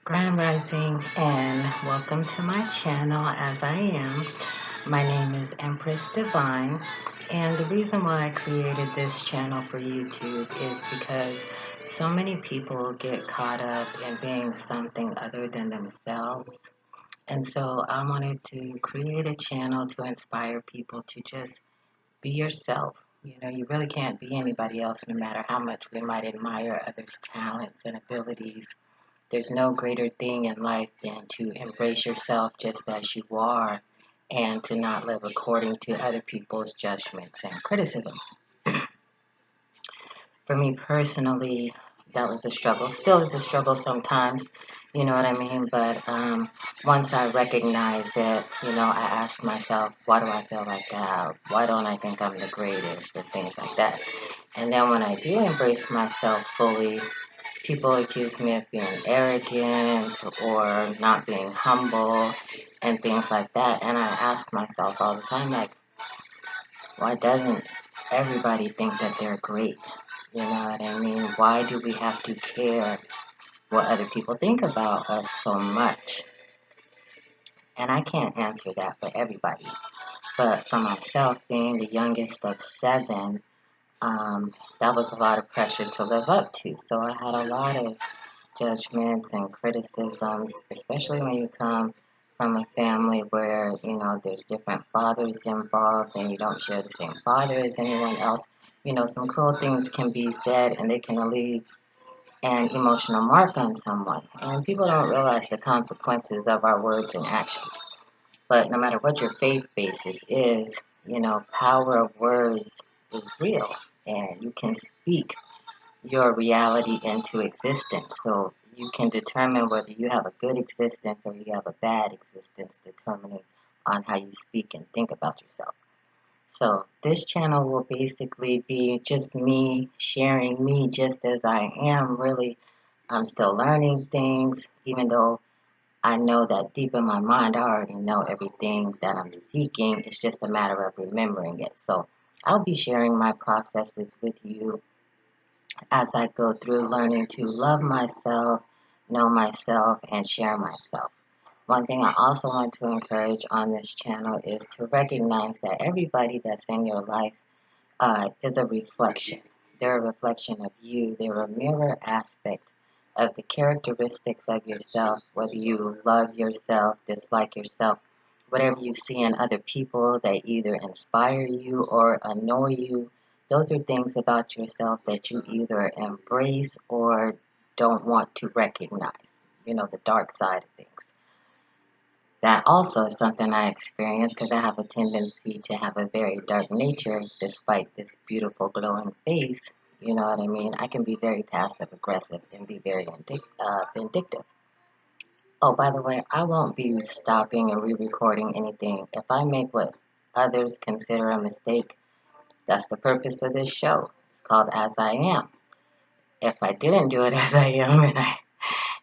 Grand Rising and welcome to my channel as I am. My name is Empress Divine, and the reason why I created this channel for YouTube is because so many people get caught up in being something other than themselves. And so I wanted to create a channel to inspire people to just be yourself. You know, you really can't be anybody else no matter how much we might admire others' talents and abilities. There's no greater thing in life than to embrace yourself just as you are and to not live according to other people's judgments and criticisms. For me personally, that was a struggle. Still is a struggle sometimes, you know what I mean? But once I recognized it, I ask myself, why do I feel like that? Why don't I think I'm the greatest? And things like that. And then when I do embrace myself fully, people accuse me of being arrogant or not being humble and things like that. And I ask myself all the time, like, why doesn't everybody think that they're great? You know what I mean? Why do we have to care what other people think about us so much? And I can't answer that for everybody. But for myself, being the youngest of seven, that was a lot of pressure to live up to. So I had a lot of judgments and criticisms, especially when you come from a family where, there's different fathers involved and you don't share the same father as anyone else. Some cruel things can be said and they can leave an emotional mark on someone. And people don't realize the consequences of our words and actions. But no matter what your faith basis is, power of words is real and you can speak your reality into existence. So you can determine whether you have a good existence or you have a bad existence, determining on how you speak and think about yourself. So this channel will basically be just me sharing me just as I am. Really, I'm still learning things, even though I know that deep in my mind I already know everything that I'm seeking. It's just a matter of remembering it. So I'll be sharing my processes with you as I go through learning to love myself, know myself, and share myself. One thing I also want to encourage on this channel is to recognize that everybody that's in your life is a reflection. They're a reflection of you. They're a mirror aspect of the characteristics of yourself, whether you love yourself, dislike yourself, whatever you see in other people that either inspire you or annoy you. Those are things about yourself that you either embrace or don't want to recognize, the dark side of things. That also is something I experience because I have a tendency to have a very dark nature despite this beautiful glowing face. You know what I mean? I can be very passive aggressive and be very vindictive. Oh, by the way, I won't be stopping and re-recording anything. If I make what others consider a mistake, that's the purpose of this show. It's called As I Am. If I didn't do it as I am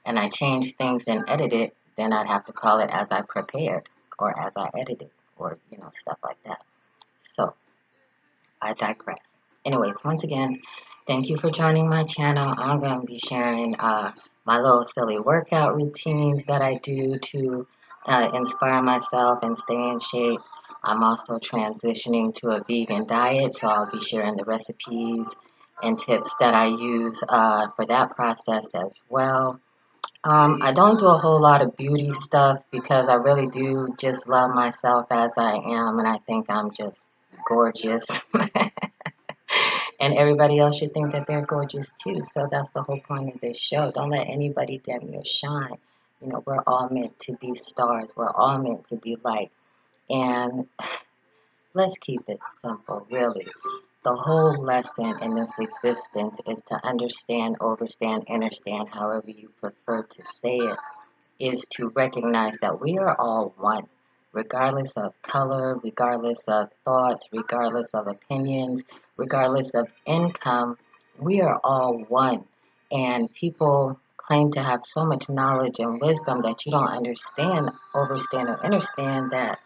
and I changed things and edited, then I'd have to call it As I Prepared or As I Edited or, stuff like that. So, I digress. Anyways, once again, thank you for joining my channel. I'm going to be sharing my little silly workout routines that I do to inspire myself and stay in shape. I'm also transitioning to a vegan diet, so I'll be sharing the recipes and tips that I use for that process as well. I don't do a whole lot of beauty stuff because I really do just love myself as I am, and I think I'm just gorgeous. And everybody else should think that they're gorgeous too. So that's the whole point of this show. Don't let anybody dim your shine. We're all meant to be stars. We're all meant to be light. And let's keep it simple, really. The whole lesson in this existence is to understand, overstand, understand, however you prefer to say it, is to recognize that we are all one, regardless of color, regardless of thoughts, regardless of opinions, regardless of income. We are all one. And people claim to have so much knowledge and wisdom that you don't understand, overstand, or understand that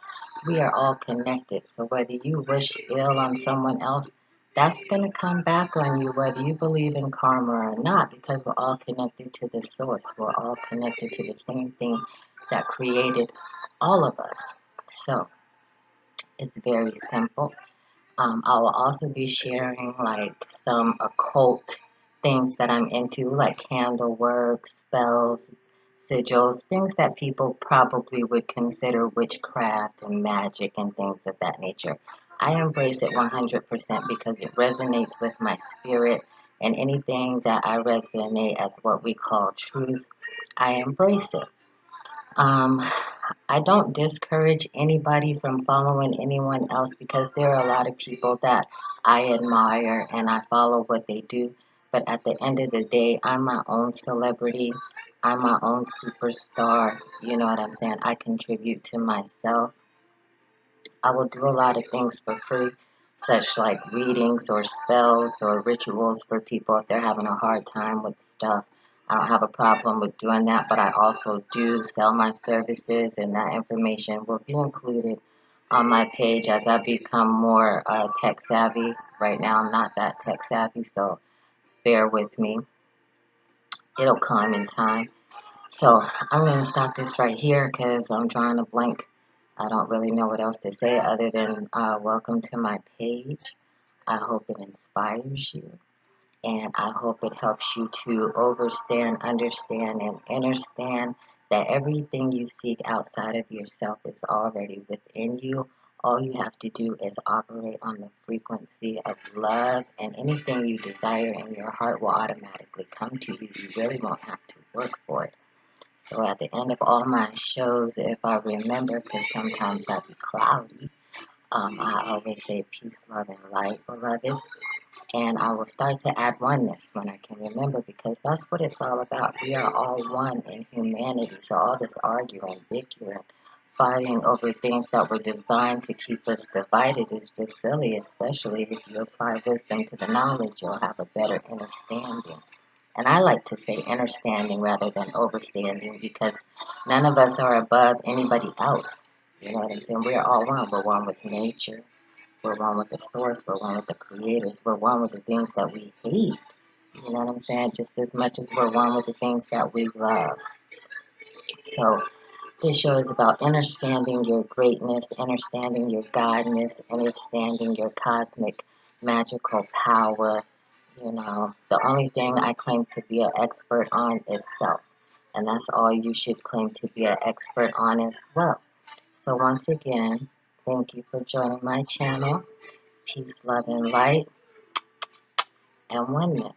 we are all connected. So whether you wish ill on someone else, that's going to come back on you whether you believe in karma or not, because we're all connected to the source. We're all connected to the same thing that created all of us. So it's very simple. I will also be sharing like some occult things that I'm into, like candle work, spells, sigils, things that people probably would consider witchcraft and magic and things of that nature. I embrace it 100% because it resonates with my spirit, and anything that I resonate as what we call truth, I embrace it. Um, I don't discourage anybody from following anyone else because there are a lot of people that I admire and I follow what they do. But at the end of the day, I'm my own celebrity. I'm my own superstar. You know what I'm saying? I contribute to myself. I will do a lot of things for free, such like readings or spells or rituals for people if they're having a hard time with stuff. I don't have a problem with doing that, but I also do sell my services, and that information will be included on my page as I become more tech savvy. Right now, I'm not that tech savvy, so bear with me. It'll come in time. So I'm going to stop this right here because I'm drawing a blank. I don't really know what else to say other than welcome to my page. I hope it inspires you, and I hope it helps you to overstand, understand, and understand that everything you seek outside of yourself is already within you. All you have to do is operate on the frequency of love, and anything you desire in your heart will automatically come to you. You really won't have to work for it. So at the end of all my shows, if I remember, because sometimes I be cloudy, I always say peace, love, and light, beloveds. And I will start to add oneness when I can remember, because that's what it's all about. We are all one in humanity. So all this arguing, bickering, fighting over things that were designed to keep us divided is just silly, especially if you apply wisdom to the knowledge, you'll have a better understanding. And I like to say understanding rather than overstanding, because none of us are above anybody else. You know what I'm saying? We're all one. We're one with nature. We're one with the source. We're one with the creators. We're one with the things that we hate. You know what I'm saying? Just as much as we're one with the things that we love. So this show is about understanding your greatness, understanding your godness, understanding your cosmic magical power. You know, the only thing I claim to be an expert on is self. And that's all you should claim to be an expert on as well. So once again, thank you for joining my channel. Peace, love, and light, and oneness.